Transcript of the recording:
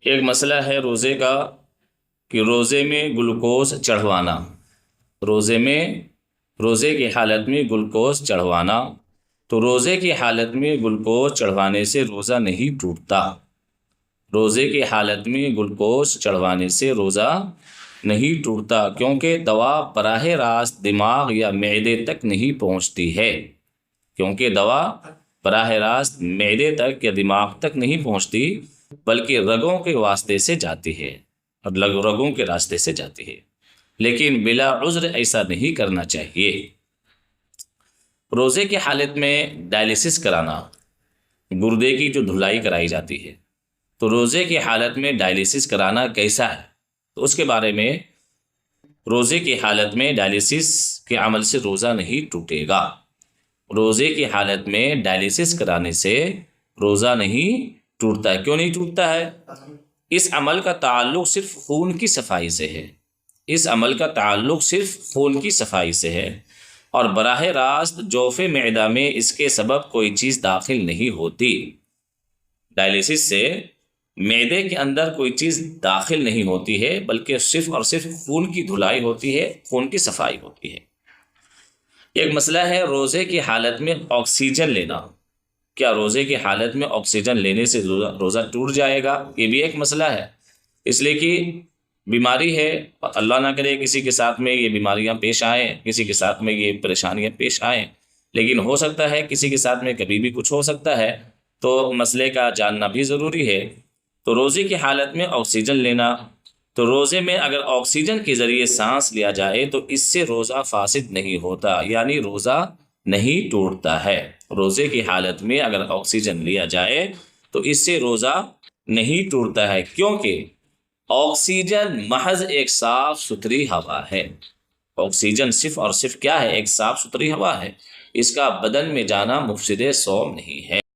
ایک مسئلہ ہے روزے کا کہ روزے میں گلوکوز چڑھوانا، روزے کی حالت میں گلوکوز چڑھوانا۔ تو روزے کی حالت میں گلوکوز چڑھوانے سے روزہ نہیں ٹوٹتا، روزے کی حالت میں گلوکوز چڑھوانے سے روزہ نہیں ٹوٹتا، کیونکہ دوا براہ راست دماغ یا معدے تک نہیں پہنچتی ہے، براہ راست معدے تک یا دماغ تک نہیں پہنچتی بلکہ رگوں کے واسطے سے جاتی ہے اور رگوں کے راستے سے جاتی ہے، لیکن بلا عذر ایسا نہیں کرنا چاہیے۔ روزے کی حالت میں ڈائلیسس کرانا، گردے کی جو دھلائی کرائی جاتی ہے، تو روزے کی حالت میں ڈائلیسس کرانا کیسا ہے؟ تو اس کے بارے میں روزے کی حالت میں ڈائلیسس کے عمل سے روزہ نہیں ٹوٹے گا۔ روزے کی حالت میں ڈائلیسس کرانے سے روزہ نہیں ٹوٹتا ہے۔ کیوں نہیں ٹوٹتا ہے؟ اس عمل کا تعلق صرف خون کی صفائی سے ہے، اور براہ راست جوف معدہ میں اس کے سبب کوئی چیز داخل نہیں ہوتی۔ ڈائلیسس سے معدے کے اندر کوئی چیز داخل نہیں ہوتی ہے، بلکہ صرف اور صرف خون کی دھلائی ہوتی ہے، خون کی صفائی ہوتی ہے۔ ایک مسئلہ ہے روزے کی حالت میں آکسیجن لینا۔ کیا روزے کی حالت میں آکسیجن لینے سے روزہ ٹوٹ جائے گا؟ یہ بھی ایک مسئلہ ہے، اس لیے کہ بیماری ہے، اللہ نہ کرے کسی کے ساتھ میں یہ بیماریاں پیش آئیں، کسی کے ساتھ میں یہ پریشانیاں پیش آئیں، لیکن ہو سکتا ہے کسی کے ساتھ میں کبھی بھی کچھ ہو سکتا ہے، تو مسئلے کا جاننا بھی ضروری ہے۔ تو روزے کی حالت میں آکسیجن لینا، تو روزے میں اگر آکسیجن کے ذریعے سانس لیا جائے تو اس سے روزہ فاسد نہیں ہوتا، یعنی روزہ نہیں ٹوٹتا ہے۔ روزے کی حالت میں اگر آکسیجن لیا جائے تو اس سے روزہ نہیں ٹوٹتا ہے، کیونکہ آکسیجن محض ایک صاف ستھری ہوا ہے۔ آکسیجن صرف اور صرف کیا ہے؟ ایک صاف ستھری ہوا ہے، اس کا بدن میں جانا مفسد صوم نہیں ہے۔